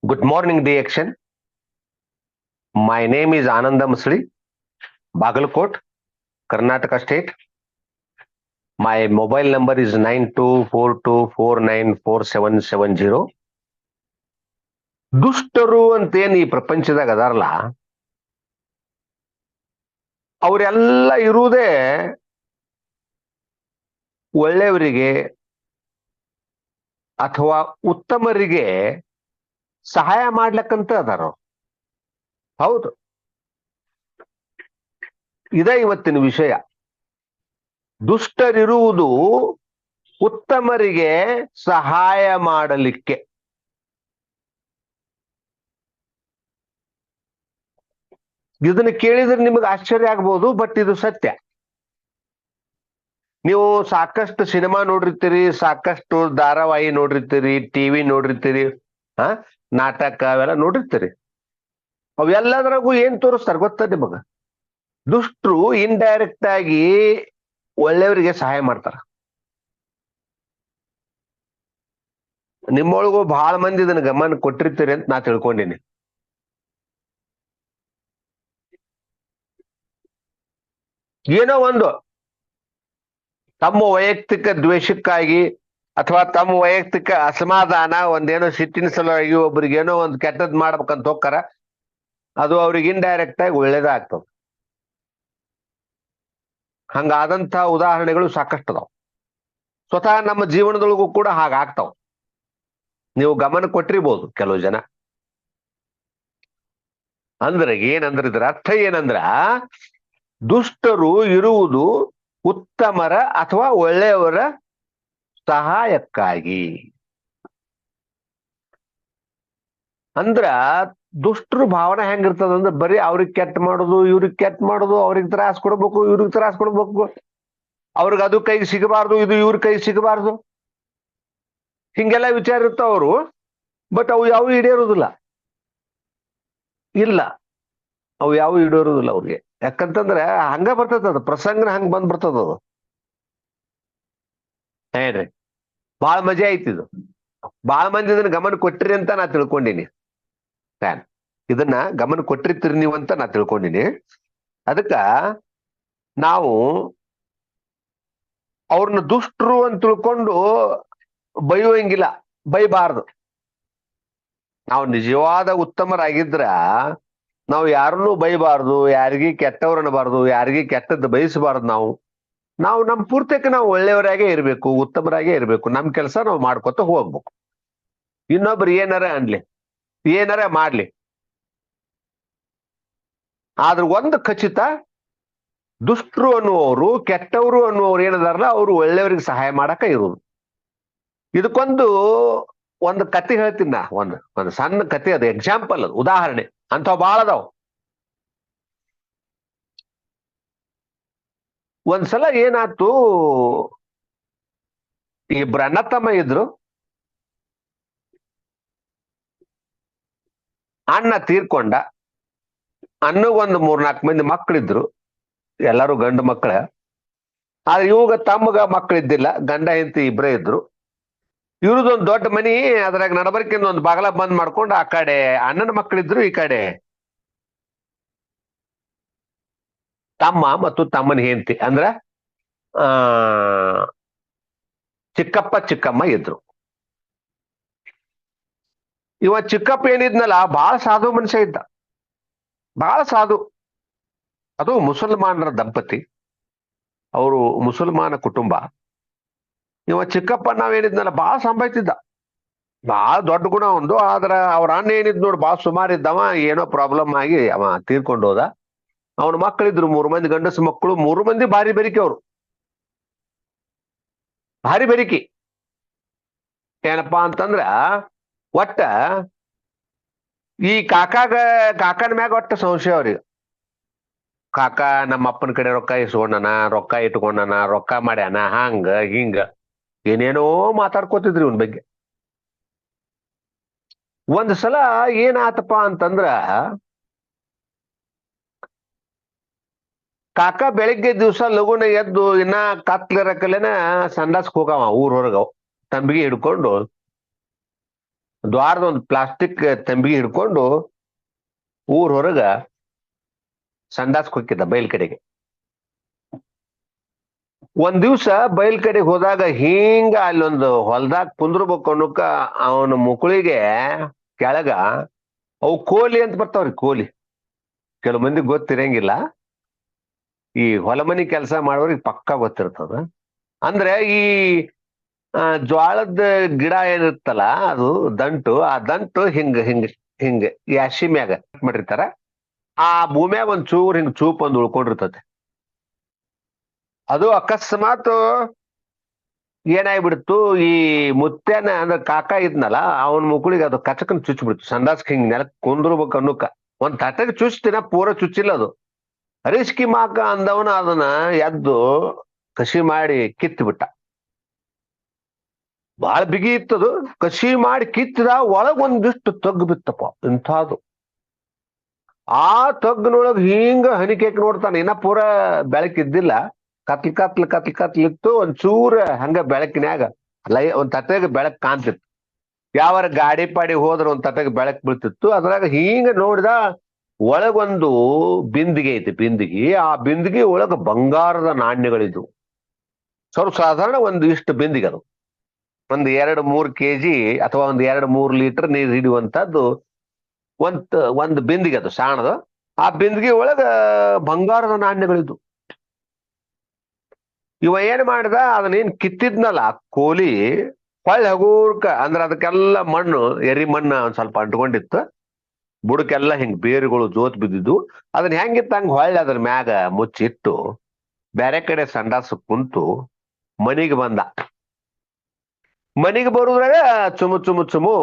Good morning, DXN. My name is Ananda Musli, Bagalkot, Karnataka State. My mobile number is 9242494770. ದುಷ್ಟರು ಅಂತೇನ್ ಈ ಪ್ರಪಂಚದಾಗ ಅದಾರಲ್ಲ, ಅವರೆಲ್ಲ ಇರುವುದೇ ಒಳ್ಳೆಯವರಿಗೆ ಅಥವಾ ಉತ್ತಮರಿಗೆ ಸಹಾಯ ಮಾಡ್ಲಕ್ಕಂತ ಅದಾರ. ಹೌದು, ಇದೇ ಇವತ್ತಿನ ವಿಷಯ. ದುಷ್ಟರಿರುವುದು ಉತ್ತಮರಿಗೆ ಸಹಾಯ ಮಾಡಲಿಕ್ಕೆ. ಇದನ್ನ ಕೇಳಿದ್ರೆ ನಿಮಗೆ ಆಶ್ಚರ್ಯ ಆಗ್ಬೋದು, ಬಟ್ ಇದು ಸತ್ಯ. ನೀವು ಸಾಕಷ್ಟು ಸಿನಿಮಾ ನೋಡಿರ್ತೀರಿ, ಸಾಕಷ್ಟು ಧಾರಾವಾಹಿ ನೋಡಿರ್ತೀರಿ, ಟಿವಿ ನೋಡಿರ್ತೀರಿ, ನಾಟಕ ಅವೆಲ್ಲ ನೋಡಿರ್ತೀರಿ. ಅವೆಲ್ಲದ್ರಾಗೂ ಏನ್ ತೋರಿಸ್ತಾರ ಗೊತ್ತ ನಿಮಗ? ದುಷ್ಟರು ಇಂಡೈರೆಕ್ಟ್ ಆಗಿ ಒಳ್ಳೆಯವರಿಗೆ ಸಹಾಯ ಮಾಡ್ತಾರ. ನಿಮ್ಮೊಳಗೂ ಬಹಳ ಮಂದಿ ಇದನ್ನ ಗಮನ ಕೊಟ್ಟಿರ್ತೀರಿ ಅಂತ ನಾ ತಿಳ್ಕೊಂಡಿನಿ. ಏನೋ ಒಂದು ತಮ್ಮ ವೈಯಕ್ತಿಕ ದ್ವೇಷಕ್ಕಾಗಿ ಅಥವಾ ತಮ್ಮ ವೈಯಕ್ತಿಕ ಅಸಮಾಧಾನ, ಒಂದೇನೋ ಸಿಟ್ಟಿನ ಸಲುವಾಗಿ ಒಬ್ರಿಗೆ ಏನೋ ಒಂದು ಕೆಟ್ಟದ್ ಮಾಡ್ಬೇಕಂತ ಹೋಗ್ತಾರ. ಅದು ಅವ್ರಿಗೆ ಇಂಡೈರೆಕ್ಟ್ ಆಗಿ ಒಳ್ಳೇದಾಗ್ತದ. ಹಂಗಾದಂತ ಉದಾಹರಣೆಗಳು ಸಾಕಷ್ಟು ಅದಾವ. ಸ್ವತಃ ನಮ್ಮ ಜೀವನದೊಳಗೂ ಕೂಡ ಹಾಗಾಗ್ತಾವ. ನೀವು ಗಮನ ಕೊಟ್ಟಿರ್ಬೋದು ಕೆಲವು ಜನ. ಅಂದ್ರೆ ಏನಂದ್ರ, ಇದ್ರ ಅರ್ಥ ಏನಂದ್ರ, ದುಷ್ಟರು ಇರುವುದು ಉತ್ತಮರ ಅಥವಾ ಒಳ್ಳೆಯವರ ಸಹಾಯಕ್ಕಾಗಿ. ಅಂದ್ರ ದುಷ್ಟರು ಭಾವನೆ ಹೆಂಗಿರ್ತದ ಅಂದ್ರೆ, ಬರೀ ಅವ್ರಿಗೆ ಕೆಟ್ಟ ಮಾಡೋದು, ಇವ್ರಿಗೆ ಕೆಟ್ಟ ಮಾಡೋದು, ಅವ್ರಿಗೆ ತ್ರಾಸ ಕೊಡ್ಬೇಕು, ಇವ್ರಿಗೆ ತ್ರಾಸ ಕೊಡ್ಬೇಕು, ಅವ್ರಿಗೆ ಅದು ಕೈಗೆ ಸಿಗಬಾರ್ದು, ಇದು ಇವ್ರ ಕೈಗೆ ಸಿಗಬಾರ್ದು, ಹಿಂಗೆಲ್ಲ ವಿಚಾರ ಇರ್ತಾವ ಅವರು. ಬಟ್ ಅವು ಯಾವ ಈಡೇರೋದಿಲ್ಲ. ಇಲ್ಲ, ಅವು ಯಾವ ಈಡೇರೋದಿಲ್ಲ ಅವ್ರಿಗೆ. ಯಾಕಂತಂದ್ರೆ ಹಂಗ ಬರ್ತದ, ಪ್ರಸಂಗನ ಹಂಗ ಬಂದ್ಬಿಡ್ತದ ಅದು. ಏನ್ರಿ, ಬಾಳ ಮಜಾ ಐತಿದು. ಬಾಳ ಮಂದಿ ಇದನ್ನ ಗಮನ ಕೊಟ್ಟಿರಿ ಅಂತ ನಾ ತಿಳ್ಕೊಂಡಿನಿ. ಇದನ್ನ ಗಮನ ಕೊಟ್ಟಿರ್ತೀರಿ ನೀವು ಅಂತ ನಾ ತಿಳ್ಕೊಂಡಿನಿ. ಅದಕ್ಕ ನಾವು ಅವ್ರನ್ನ ದುಷ್ಟರು ಅಂತ ತಿಳ್ಕೊಂಡು ಬೈಯೋಂಗಿಲ್ಲ, ಬೈಬಾರ್ದು. ನಾವು ನಿಜವಾದ ಉತ್ತಮರಾಗಿದ್ರ ನಾವು ಯಾರನ್ನೂ ಬೈಬಾರ್ದು, ಯಾರಿಗಿ ಕೆಟ್ಟವ್ರು ಅನ್ನಬಾರ್ದು, ಯಾರಿಗಿ ಕೆಟ್ಟದ್ದು ಬಯಸಬಾರ್ದು. ನಾವು ನಮ್ಮ ಪೂರ್ತಕ್ಕೆ ನಾವು ಒಳ್ಳೆಯವರಾಗೇ ಇರ್ಬೇಕು, ಉತ್ತಮರಾಗೇ ಇರ್ಬೇಕು. ನಮ್ ಕೆಲಸ ನಾವು ಮಾಡ್ಕೊತ ಹೋಗ್ಬೇಕು. ಇನ್ನೊಬ್ರು ಏನಾರ ಅನ್ಲಿ, ಏನಾರ ಮಾಡ್ಲಿ, ಆದ್ರ ಒಂದು ಖಚಿತ, ದುಷ್ಟರು ಅನ್ನುವರು, ಕೆಟ್ಟವರು ಅನ್ನುವರು ಏನದಾರಲ್ಲ, ಅವರು ಒಳ್ಳೆಯವ್ರಿಗೆ ಸಹಾಯ ಮಾಡಕ ಇರುವುದು. ಒಂದು ಕತೆ ಹೇಳ್ತೀನಿ ನಾ. ಒಂದು ಸಣ್ಣ ಕತೆ, ಅದು ಎಕ್ಸಾಂಪಲ್, ಅದು ಉದಾಹರಣೆ. ಅಂಥವ್ ಬಾಳ ಅದಾವ. ಒಂದ್ಸಲ ಏನಾಯ್ತು, ಇಬ್ರು ಅಣ್ಣ ತಮ್ಮ ಇದ್ರು. ಅಣ್ಣ ತೀರ್ಕೊಂಡ. ಅಣ್ಣಗೊಂದು 3-4 ಮಂದಿ ಮಕ್ಕಳಿದ್ರು, ಎಲ್ಲರೂ ಗಂಡು ಮಕ್ಕಳ. ಆದ್ರೆ ಇವಾಗ ತಮ್ಮಗ ಮಕ್ಕಳಿದ್ದಿಲ್ಲ, ಗಂಡ ಹೆಂಡತಿ ಇಬ್ರೇ ಇದ್ರು. ಇವ್ರದೊಂದು ದೊಡ್ಡ ಮನಿ, ಅದ್ರಾಗ ನಡಬರ್ಕಿಂದ ಒಂದು ಬಾಗಲ ಬಂದ್ ಮಾಡ್ಕೊಂಡು, ಆ ಕಡೆ ಅಣ್ಣನ ಮಕ್ಕಳಿದ್ರು, ಈ ಕಡೆ ತಮ್ಮ ಮತ್ತು ತಮ್ಮನ ಹೆಂಡತಿ ಅಂದ್ರ ಚಿಕ್ಕಪ್ಪ ಚಿಕ್ಕಮ್ಮ ಇದ್ರು. ಇವ ಚಿಕ್ಕಪ್ಪ ಏನಿದ್ನಲ್ಲ, ಬಹಳ ಸಾಧು ಮನುಷ್ಯ ಇದ್ದ, ಬಹಳ ಸಾಧು. ಅದು ಮುಸಲ್ಮಾನರ ದಂಪತಿ, ಅವರು ಮುಸಲ್ಮಾನ ಕುಟುಂಬ. ಇವ ಚಿಕ್ಕಪ್ಪ ನಾವೇನಿದ್ನಲ್ಲ ಬಹಳ ಸಂಭಾಯ್ತಿದ್ದ, ಬಹಳ ದೊಡ್ಡ ಗುಣ ಒಂದು. ಆದ್ರ ಅವ್ರ ಅಣ್ಣ ಏನಿದ್ ನೋಡು, ಬಹಳ ಸುಮಾರು ಇದ್ದವ. ಏನೋ ಪ್ರಾಬ್ಲಮ್ ಆಗಿ ಅವ ತೀರ್ಕೊಂಡು ಹೋದ. ಅವನ ಮಕ್ಕಳಿದ್ರು 3 ಮಂದಿ ಗಂಡಸು ಮಕ್ಕಳು, 3 ಮಂದಿ ಭಾರಿ ಬೆರಿಕೆ. ಅವರು ಭಾರಿ ಬೆರಿಕೆ. ಏನಪ್ಪಾ ಅಂತಂದ್ರ, ಒಟ್ಟ ಈ ಕಾಕನ ಮ್ಯಾಗ ಒಟ್ಟ ಸಂಶಯ ಅವ್ರಿಗೆ. ಕಾಕ ನಮ್ಮ ಅಪ್ಪನ ಕಡೆ ರೊಕ್ಕ ಇಸ್ಕೊಂಡನ, ರೊಕ್ಕ ಇಟ್ಕೊಂಡನ, ರೊಕ್ಕ ಮಾಡ್ಯಾನ, ಹಂಗ ಹಿಂಗ ಏನೇನೋ ಮಾತಾಡ್ಕೋತಿದ್ರಿ ಇವನ್ ಬಗ್ಗೆ. ಒಂದ್ ಸಲ ಏನಾತಪ್ಪ ಅಂತಂದ್ರ, ಕಾಕ ಬೆಳಿಗ್ಗೆ ದಿವ್ಸ ಲಗುನ ಎದ್ದು, ಇನ್ನ ಕತ್ಲಿರಕಲೇನ ಸಂಡಾಸ್ಕ್ ಹೋಗವ ಊರ್ ಹೊರಗ, ತಂಬಿಗೆ ಹಿಡ್ಕೊಂಡು. ದ್ವಾರದ ಒಂದು ಪ್ಲಾಸ್ಟಿಕ್ ತಂಬಿಗೆ ಹಿಡ್ಕೊಂಡು ಊರ್ ಹೊರಗ ಸಂಡಾಸ್ಕ್ ಹೋಗಿದ್ದ ಬಯಲ್ ಕಡೆಗೆ. ಒಂದ್ ದಿವ್ಸ ಬಯಲ್ ಕಡೆಗೆ ಹೋದಾಗ ಹಿಂಗ ಅಲ್ಲೊಂದು ಹೊಲ್ದಾಗ ಕುಂದ್ರಬೇಕು ಅನ್ನೋಕ ಅವನ ಮುಕುಳಿಗೆ ಕೆಳಗ ಅವು ಕೋಲಿ ಅಂತ ಬರ್ತಾವ್ರಿ. ಕೋಲಿ ಕೆಲವು ಮಂದಿ ಗೊತ್ತಿರಂಗಿಲ್ಲ, ಈ ಹೊಲ ಮನಿ ಕೆಲಸ ಮಾಡೋರಿಗೆ ಪಕ್ಕಾ ಗೊತ್ತಿರ್ತದ. ಅಂದ್ರೆ ಈ ಜ್ವಾಳದ ಗಿಡ ಏನಿರ್ತಲ್ಲ ಅದು ದಂಟು, ಆ ದಂಟು ಹಿಂಗ ಹಿಂಗ ಹಿಂಗ ಯಾಶಿ ಮ್ಯಾಗ ಮಾಡಿರ್ತಾರ. ಆ ಭೂಮ್ಯಾಗ ಒಂದ್ ಚೂರ್ ಹಿಂಗ್ ಚೂಪ್ ಒಂದ್ ಉಳ್ಕೊಂಡಿರ್ತತೆ. ಅದು ಅಕಸ್ಮಾತ್ ಏನಾಗ್ಬಿಡ್ತು, ಈ ಮುತ್ಯಾನ ಅಂದ್ರೆ ಕಾಕ ಇದ್ನಲ್ಲ ಅವನ್ ಮುಕುಳಿಗೆ ಅದು ಕಚಕನ್ ಚುಚ್ಚಿಬಿಡ್ತು. ಸಂಡಾಸ್ಕ್ ಹಿಂಗ್ ನೆಲಕ್ ಕುಂದ್ರಬೇಕು ಅನ್ನುಕ ಒಂದ್ ತಟಕ್ ಚುಚ್ತಿನ, ಪೂರ ಚುಚ್ಚಿಲ್ಲ ಅದು. ಹರಿಸ್ಕಿ ಮಾಕ ಅಂದವನ ಅದನ್ನ ಎದ್ದು ಕಸಿ ಮಾಡಿ ಕಿತ್ತು ಬಿಟ್ಟ. ಬಹಳ ಬಿಗಿ ಇತ್ತದು. ಕಸಿ ಮಾಡಿ ಕಿತ್ತಿದ, ಒಳಗ್ ಒಂದಿಷ್ಟು ತಗ್ಗು ಬಿತ್ತಪ್ಪ ಇಂಥದ್ದು. ಆ ತಗ್ಗಿನೊಳಗ್ ಹಿಂಗ ಹನಿಕೇಕ್ ನೋಡ್ತಾನೆ. ಇನ್ನ ಪೂರ ಬೆಳಕಿದ್ದಿಲ್ಲ, ಕತ್ಲ್ ಕತ್ಲ್ ಕತ್ಲ್ ಕತ್ಲಿತ್ತು. ಒಂಚೂರ ಹಂಗ ಬೆಳಕಿನ್ಯಾಗ ಒಂದ್ ತಟ್ಟೆಗೆ ಬೆಳಕ್ ಕಾಣ್ತಿತ್ತು. ಯಾವಾರ ಗಾಡಿ ಪಾಡಿ ಹೋದ್ರ ಒಂದ್ ತಟ್ಟೆಗೆ ಬೆಳಕ್ ಬೀಳ್ತಿತ್ತು. ಅದ್ರಾಗ ಹಿಂಗ ನೋಡಿದ, ಒಳಗೊಂದು ಬಿಂದಿಗೆ ಐತಿ. ಬಿಂದಿಗೆ, ಆ ಬಿಂದಿಗೆ ಒಳಗ ಬಂಗಾರದ ನಾಣ್ಯಗಳಿದ್ವು. ಸ್ವಲ್ಪ ಸಾಧಾರಣ ಒಂದು ಇಷ್ಟು ಬಿಂದಿಗೆ, ಅದು ಒಂದ್ 2-3 kg ಅಥವಾ ಒಂದ್ 2-3 ಲೀಟರ್ ನೀರು ಹಿಡಿಯುವಂತದ್ದು ಒಂದು ಬಿಂದಿಗೆ, ಅದು ಸಾಣದು. ಆ ಬಿಂದಿಗೆ ಒಳಗ ಬಂಗಾರದ ನಾಣ್ಯಗಳಿದ್ವು. ಇವ ಏನ್ ಮಾಡಿದ, ಅದನ್ನೇನ್ ಕಿತ್ತಿದ್ನಲ್ಲ ಕೋಲಿ, ಹೊಳ್ಳಿ ಹಗೂರ್ಕ ಅಂದ್ರೆ ಅದಕ್ಕೆಲ್ಲ ಮಣ್ಣು, ಎರಿ ಮಣ್ಣು ಒಂದ್ ಸ್ವಲ್ಪ ಅಂಟ್ಕೊಂಡಿತ್ತು. ಬುಡಕ್ಕೆಲ್ಲ ಹಿಂಗ್ ಬೇರುಗಳು ಜೋತ್ ಬಿದ್ದಿದ್ದು. ಅದನ್ನ ಹೆಂಗಿತ್ತ ಹಂಗ ಹೊಳ್ಳಿ ಅದ್ರ ಮ್ಯಾಗ ಮುಚ್ಚಿಟ್ಟು ಬೇರೆ ಕಡೆ ಸಂಡಾಸ ಕುಂತು ಮನಿಗೆ ಬಂದ. ಮನಿಗೆ ಬರುದ್ರಾಗ ಚುಮು ಚುಮು ಚುಮು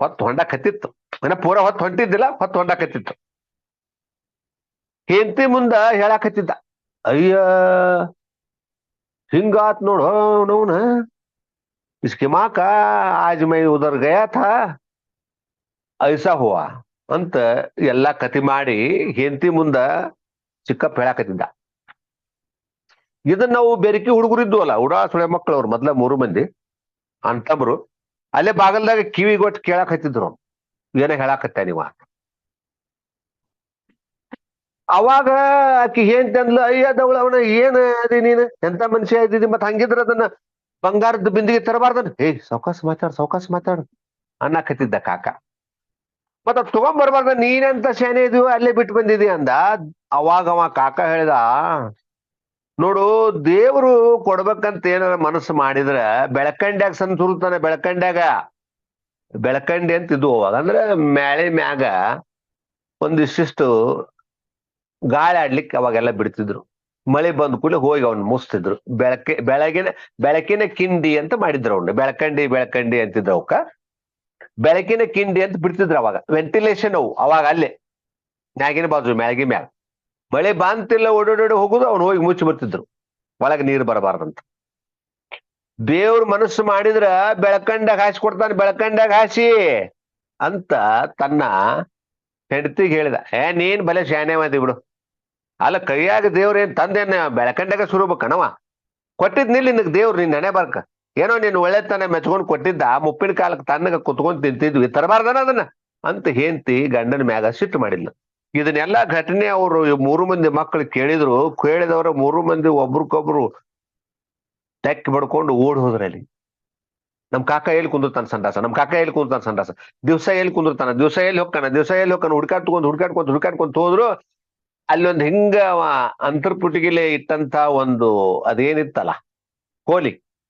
ಹೊತ್ತು ಹೊಂಡಕತ್ತಿತ್ತು. ಪೂರ ಹೊತ್ತು ಹೊಂಟಿದ್ದಿಲ್ಲ, ಹೊತ್ತು ಹೊಂಡಕತ್ತಿತ್ತು. ಹೆಂಡತಿ ಮುಂದ ಹೇಳಾಕತ್ತಿದ್ದ, ಅಯ್ಯ ಹಿಂಗಾತ್ ನೋಡು ನವ್ನ, इसके माँ का आज मैं उधर गया था ऐसा हुआ ಅಂತ ಎಲ್ಲಾ ಕತಿ ಮಾಡಿ ಹೆಂಡತಿ ಮುಂದ ಚಿಕ್ಕಪ್ಪ ಹೇಳಾಕತ್ತಿದ್ದ. ಇದನ್ನ ನಾವು ಬೆರಕಿ ಹುಡುಗರಿದ್ವಲ್ಲ, ಉಡಾ ಸುಳೆ ಮಕ್ಕಳು ಅವ್ರು, ಮೊದ್ಲ 3 ಮಂದಿ ಅಂತಬ್ರು ಅಲ್ಲೇ ಬಾಗಲ್ದಾಗ ಕಿವಿಗೊಟ್ಟು ಕೇಳಾಕತ್ತಿದ್ರು, ಏನ ಹೇಳಾಕತ್ತ ನೀವ. ಅವಾಗ ಆಕಿ ಹೆಂಡತಿ ಅಂದ್ಲ, ಅಯ್ಯದವಳ ಅವನ ಏನ್ ಅದಿ ನೀನ್, ಎಂತ ಮನುಷ್ಯ ಇದ್ದಿದಿ, ಮತ್ ಹಂಗಿದ್ರ ಅದನ್ನ ಬಂಗಾರದ ಬಿಂದಿಗೆ ತರಬಾರ್ದನ್. ಸಾವಕಾಶ ಮಾತಾಡು ಅನ್ನಕತ್ತಿದ್ದ ಕಾಕ. ಮತ್ತ ತಗೊಂಡ್ಬರ್ಬಾರ್ದ, ನೀನೆಂತ ಶಾನೆ ಇದೀವ, ಅಲ್ಲೇ ಬಿಟ್ಟು ಬಂದಿದಿ ಅಂದ. ಅವಾಗ ಅವ ಕಾಕ ಹೇಳಿದ, ನೋಡು ದೇವ್ರು ಕೊಡ್ಬೇಕಂತ ಏನಾರ ಮನಸ್ಸು ಮಾಡಿದ್ರ ಬೆಳಕಂಡ್ಯಾಗ ಸಣ್ಣ ಸುರುತ್ತಾನೆ. ಬೆಳಕಂಡಿ ಅಂತಿದ್ವು ಅವಾಗ. ಅಂದ್ರೆ ಮ್ಯಾಳೆ ಮ್ಯಾಗ ಒಂದಿಷ್ಟು ಗಾಳಿ ಆಡ್ಲಿಕ್ಕೆ ಅವಾಗೆಲ್ಲ ಬಿಡ್ತಿದ್ರು. ಮಳೆ ಬಂದ ಕೂಡಲೇ ಹೋಗಿ ಅವ್ನ ಮುಸ್ತಿದ್ರು. ಬೆಳಕಿನ ಕಿಂಡಿ ಅಂತ ಮಾಡಿದ್ರು ಅವ್ನ. ಬೆಳಕಂಡಿ ಅಂತಿದ್ರು ಅವಕ್ಕ. ಬೆಳಕಿನ ಕಿಂಡಿ ಅಂತ ಬಿಡ್ತಿದ್ರು ಅವಾಗ. ವೆಂಟಿಲೇಷನ್ ಅವು ಅವಾಗ ಅಲ್ಲೇ ಮ್ಯಾಗಿನ ಬಾಜು ಮ್ಯಾಗಿ ಮ್ಯಾಗ ಮಳೆ ಬಾಂತಿಲ್ಲ, ಓಡೋಡಿ ಹೋಗುದು, ಅವ್ನು ಹೋಗಿ ಮುಚ್ಚಿ ಬರ್ತಿದ್ರು, ಒಳಗೆ ನೀರು ಬರಬಾರ್ದಂತ. ದೇವ್ರ ಮನಸ್ಸು ಮಾಡಿದ್ರ ಬೆಳಕಂಡಾಗ ಹಾಸಿ ಕೊಡ್ತಾನೆ, ಬೆಳಕಂಡಾಗ ಹಾಸಿ ಅಂತ ತನ್ನ ಹೆಂಡತಿಗೆ ಹೇಳಿದ. ನೀನ್ ಬಲೆ ಶಾನೆ ಮಾದಿ ಬಿಡು, ಅಲ್ಲ ಕೈಯಾಗ ದೇವ್ರ ಏನ್ ತಂದೇನ ಬೆಳಕಂಡಾಗ ಸುರಬೇಕಣವ, ಕೊಟ್ಟಿದ್ ನಿಲ್ ನಿನಗ್ ದೇವ್ರು, ನಿನ್ ನೆನೆ ಬರ್ಕ ಏನೋ ನೀನ್ ಒಳ್ಳೆತನ ಮೆಚ್ಕೊಂಡ್ ಕೊಟ್ಟಿದ್ದ, ಮುಪ್ಪಿನ ಕಾಲಕ್ಕೆ ತನ್ನಗ ಕುತ್ಕೊಂಡ್ ತಿಂತಿದ್ವಿ, ತರಬಾರ್ದನ ಅದನ್ನ ಅಂತ ಹೆಂಡತಿ ಗಂಡನ ಮ್ಯಾಗ ಸಿಟ್ಟು ಮಾಡಿದ್ಲು. ಇದನ್ನೆಲ್ಲಾ ಘಟನೆ ಅವರು 3 ಮಂದಿ ಮಕ್ಕಳು ಕೇಳಿದ್ರು. ಕೇಳಿದವರು 3 ಮಂದಿ ಒಬ್ರಿಗೊಬ್ರು ತೆಕ್ ಬಡ್ಕೊಂಡು ಓಡ್ ಹೋದ್ರಲ್ಲಿ. ನಮ್ ಕಾಕ ಎಲ್ಲಿ ಕುಂದಿರ್ತಾನ ಸಂಡಾಸ, ದಿವ್ಸ ಎಲ್ಲಿ ಕುಂದಿರ್ತಾನ, ದಿವ್ಸ ಎಲ್ಲಿ ಹೋಗ್ತಾನ ಹುಡ್ಕಾಡ್ಕೊಂತ ಹೋದ್ರು. ಅಲ್ಲೊಂದ್ ಹಿಂಗ ಅಂತರ್ಪುಟಿಗಿಲೆ ಇಟ್ಟಂತ ಒಂದು ಅದೇನಿತ್ತಲ್ಲ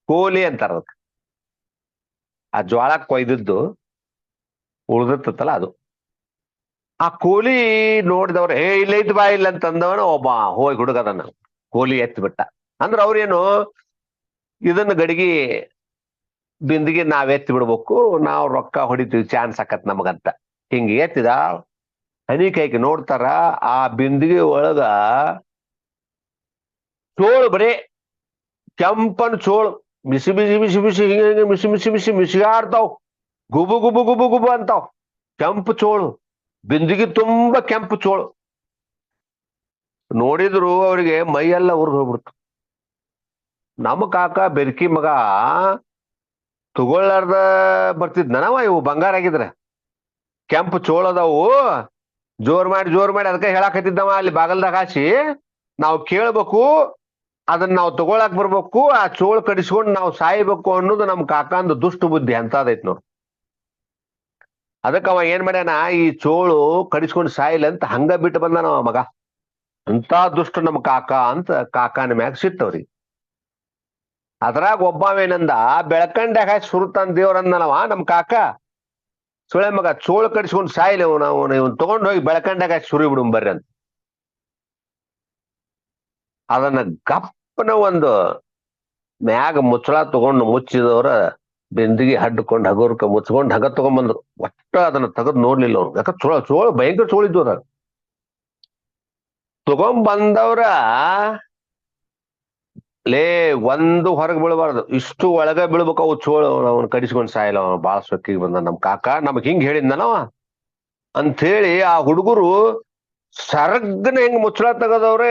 ಕೋಲಿ ಅಂತಾರ ಅದಕ್ಕೆ, ಆ ಜ್ವಾಳ ಕೊಯ್ದದ್ದು ಉಳ್ದಿರ್ತಲ್ಲ ಅದು. ಆ ಕೋಲಿ ನೋಡಿದವ್ರ ಇಲ್ಲ ಇದ್ ಬಾ ಇಲ್ಲ ಅಂತಂದವನ ಒಬ್ಬ ಹೋಗಿ ಹುಡುಗದನ್ನ ಕೋಲಿ ಎತ್ತಿ ಬಿಟ್ಟ. ಅಂದ್ರ ಅವ್ರೇನು ಇದನ್ನ ಗಡಿಗೆ ಬಿಂದಿಗೆ ನಾವ್ ಎತ್ತಿ ಬಿಡ್ಬೇಕು, ನಾವ್ ರೊಕ್ಕ ಹೊಡಿತೀವಿ, ಚಾನ್ಸ್ ಆಕತ್ ನಮಗಂತ ಹಿಂಗ ಎತ್ತಿದ. ಹನಿ ಕೈಗೆ ನೋಡ್ತಾರ, ಆ ಬಿಂದಿಗೆ ಒಳಗ ಚೋಳು, ಬರೇ ಕೆಂಪನ್ ಚೋಳು, ಬಿಸಿ ಹಿಂಗ ಮಿಸಿಗಾಡ್ತಾವ್, ಗುಬು ಅಂತಾವ್. ಕೆಂಪು ಚೋಳು, ಬಿಂದಿಗೆ ತುಂಬಾ ಕೆಂಪು ಚೋಳು. ನೋಡಿದ್ರು ಅವ್ರಿಗೆ ಮೈಯೆಲ್ಲ ಉರ್ದು ಹೋಗ್ಬಿಡ್ತು. ನಮ್ಮ ಕಾಕ ಬೆರ್ಕಿ ಮಗ ತಗೊಳ್ಳಾರ್ದ ಬರ್ತಿದ್ನವ ಇವು ಬಂಗಾರ ಆಗಿದ್ರೆ. ಕೆಂಪು ಚೋಳದವು ಜೋರ್ ಮಾಡಿ ಅದಕ್ಕೆ ಹೇಳಾಕತ್ತಿದ್ದವ ಅಲ್ಲಿ ಬಾಗಲ್ದಾಗ ಹಾಸಿ, ನಾವು ಕೇಳ್ಬೇಕು, ಅದನ್ನ ನಾವು ತಗೊಳಕ್ ಬರ್ಬೇಕು, ಆ ಚೋಳ ಕಡಿಸ್ಕೊಂಡು ನಾವು ಸಾಯ್ಬೇಕು ಅನ್ನೋದು ನಮ್ ಕಾಕಂದು ದುಷ್ಟ ಬುದ್ಧಿ ಅಂತದೈತ್ ನೋಡ್. ಅದಕ್ಕ ಅವ ಏನ್ ಮಾಡ್ಯಾನ, ಈ ಚೋಳು ಕಡಿಸ್ಕೊಂಡು ಸಾಯಿಲ್ಲ ಅಂತ ಹಂಗ ಬಿಟ್ಟು ಬಂದಾನ ಅವ ಮಗ. ಅಂತ ದುಷ್ಟ ನಮ್ ಕಾಕ ಅಂತ ಕಾಕನ ಮ್ಯಾಗ ಸಿಟ್ಟವ್ರಿಗೆ. ಅದ್ರಾಗ ಒಬ್ಬವೇನಂದ, ಬೆಳಕಂಡ್ಯಾಗ ಹಾಕಿ ಸುರುತಾನ ದೇವ್ರಂದನವ ನಮ್ ಕಾಕ. ಸುಳೆ ಮಗ ಚೋಳ ಕಡಿಸ್ಕೊಂಡು ಸಾಯಿಲ್ಲ ನಾವು ಇವನ್ ತಗೊಂಡ್ ಹೋಗಿ ಬೆಳಕಂಡ್ಯಾಗ ಹಾಕಿ ಸುರಿ ಬಿಡು ಬರ್ರಿ ಅಂತ. ಅದನ್ನ ಗಪ್ಪನ ಒಂದು ಮ್ಯಾಗ ಮುಚ್ಚಳ ತಗೊಂಡು ಮುಚ್ಚಿದವ್ರ ಬೆಂದಿಗೆ ಹಡ್ಕೊಂಡು ಹಗೋರ್ಕ ಮುಚ್ಕೊಂಡು ಹಗ ತಗೊಂಡ್ಬಂದ್ರು. ಒಟ್ಟ ಅದನ್ನ ತೆಗೆದು ನೋಡ್ಲಿಲ್ಲ ಅವ್ರು. ಯಾಕ ಚೋಳ ಭಯಂಕರ ಚೋಳಿದ್ವು ಅದ. ತಗೊಂಡ್ಬಂದವ್ರ ಲೇ ಒಂದು ಹೊರಗೆ ಬೀಳಬಾರ್ದು, ಇಷ್ಟು ಒಳಗ ಬೀಳ್ಬೇಕು ಅವು ಚೋಳು. ಅವನ್ ಕಡಿಸ್ಕೊಂಡ್ ಸಾಯಿಲ್ಲ, ಅವ ಬಾಳ ಸೊಕ್ಕಿಗೆ ಬಂದ ನಮ್ ಕಾಕ, ನಮಗ್ ಹಿಂಗ್ ಹೇಳಿದ್ನವ ಅಂತ ಹೇಳಿ ಆ ಹುಡುಗರು ಸರ್ಗನ ಹಿಂಗ್ ಮುಚ್ಚಳ ತೆಗದವ್ರೆ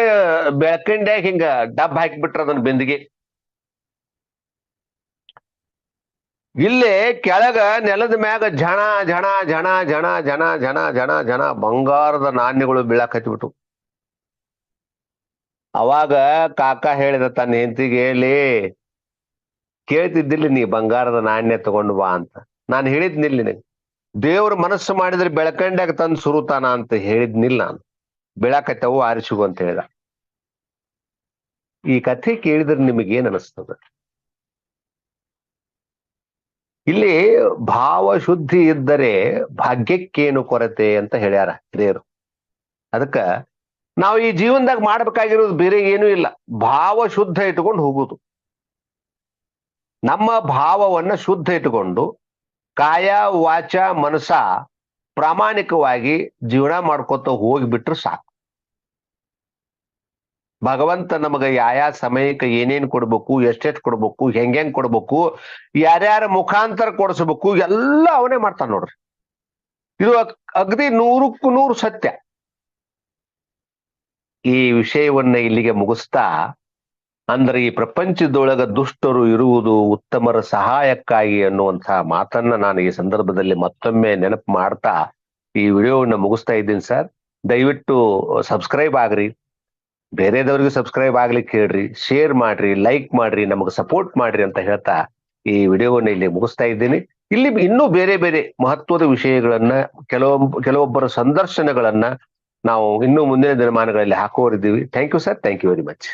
ಬೆಳ್ಕಂಡ್ಯಾಗ ಹಿಂಗ ಡಬ್ ಹಾಕಿಬಿಟ್ರ ಅದನ್ನ ಬೆಂದಿಗೆ. ಇಲ್ಲೇ ಕೆಳಗ ನೆಲದ ಮ್ಯಾಗ ಝಣ ಝಣ ಝಣ ಝಣ ಝಣ ಝಣ ಝಣ ಝಣ ಬಂಗಾರದ ನಾಣ್ಯಗಳು ಬೀಳಾಕ್ ಹತ್ಬಿಟ್ಟು. ಅವಾಗ ಕಾಕ ಹೇಳಿದ ತನ್ನ ಹೆಂಡತಿಗೆ, ಹೇಳಿ ಕೇಳ್ತಿದ್ದಿಲ್ಲ ನೀ ಬಂಗಾರದ ನಾಣ್ಯ ತಗೊಂಡು ಬಾ ಅಂತ. ನಾನು ಹೇಳಿದ್ನಿಲ್ಲ ನಿನಗೆ, ದೇವ್ರ ಮನಸ್ಸು ಮಾಡಿದ್ರೆ ಬೆಳಕಂಡ್ಯಾಗ ತಂದು ಸುರುತಾನ ಅಂತ ಹೇಳಿದ್ನಿಲ್ಲ ನಾನು. ಬೆಳಕತ್ತವು ಆರಿಸಿಗು ಅಂತ ಹೇಳಿದ. ಈ ಕಥೆ ಕೇಳಿದ್ರೆ ನಿಮಗೇನ್ ಅನಿಸ್ತದ? ಇಲ್ಲಿ ಭಾವ ಶುದ್ಧಿ ಇದ್ದರೆ ಭಾಗ್ಯಕ್ಕೇನು ಕೊರತೆ ಅಂತ ಹೇಳ್ಯಾರ ಹಿರಿಯರು. ಅದಕ್ಕ ನಾವು ಈ ಜೀವನದಾಗ ಮಾಡ್ಬೇಕಾಗಿರೋದು ಬೇರೆ ಏನೂ ಇಲ್ಲ, ಭಾವ ಶುದ್ಧ ಇಟ್ಕೊಂಡು ಹೋಗುದು. ನಮ್ಮ ಭಾವವನ್ನ ಶುದ್ಧ ಇಟ್ಟುಕೊಂಡು ಕಾಯ ವಾಚ ಮನಸ ಪ್ರಾಮಾಣಿಕವಾಗಿ ಜೀವನ ಮಾಡ್ಕೊತ ಹೋಗಿಬಿಟ್ರೆ ಸಾಕು. ಭಗವಂತ ನಮಗ ಯಾವ ಸಮಯಕ್ಕೆ ಏನೇನ್ ಕೊಡ್ಬೇಕು, ಎಷ್ಟೆಷ್ಟು ಕೊಡ್ಬೇಕು, ಹೆಂಗ್ ಕೊಡ್ಬೇಕು, ಯಾರ್ಯಾರ ಮುಖಾಂತರ ಕೊಡಿಸ್ಬೇಕು, ಎಲ್ಲ ಅವನೇ ಮಾಡ್ತಾನ ನೋಡ್ರಿ. ಇದು ಅಗದಿ 100ಕ್ಕೂ 100 ಸತ್ಯ. ಈ ವಿಷಯವನ್ನ ಇಲ್ಲಿಗೆ ಮುಗಿಸ್ತಾ, ಅಂದ್ರೆ ಈ ಪ್ರಪಂಚದೊಳಗ ದುಷ್ಟರು ಇರುವುದು ಉತ್ತಮರ ಸಹಾಯಕ್ಕಾಗಿ ಅನ್ನುವಂತಹ ಮಾತನ್ನ ನಾನು ಈ ಸಂದರ್ಭದಲ್ಲಿ ಮತ್ತೊಮ್ಮೆ ನೆನಪು ಮಾಡ್ತಾ ಈ ವಿಡಿಯೋವನ್ನ ಮುಗಿಸ್ತಾ ಇದ್ದೀನಿ ಸರ್. ದಯವಿಟ್ಟು ಸಬ್ಸ್ಕ್ರೈಬ್ ಆಗ್ರಿ, ಬೇರೆದವ್ರಿಗೆ ಸಬ್ಸ್ಕ್ರೈಬ್ ಆಗ್ಲಿಕ್ಕೆ ಹೇಳ್ರಿ, ಶೇರ್ ಮಾಡ್ರಿ, ಲೈಕ್ ಮಾಡ್ರಿ, ನಮಗೆ ಸಪೋರ್ಟ್ ಮಾಡ್ರಿ ಅಂತ ಹೇಳ್ತಾ ಈ ವಿಡಿಯೋವನ್ನ ಇಲ್ಲಿ ಮುಗಿಸ್ತಾ ಇದ್ದೀನಿ. ಇಲ್ಲಿ ಇನ್ನೂ ಬೇರೆ ಬೇರೆ ಮಹತ್ವದ ವಿಷಯಗಳನ್ನ, ಕೆಲವೊಬ್ಬರ ಸಂದರ್ಶನಗಳನ್ನ ನಾವು ಇನ್ನೂ ಮುಂದಿನ ದಿನಮಾನಗಳಲ್ಲಿ ಹಾಕೋರಿದ್ದೀವಿ. Thank you sir, thank you very much.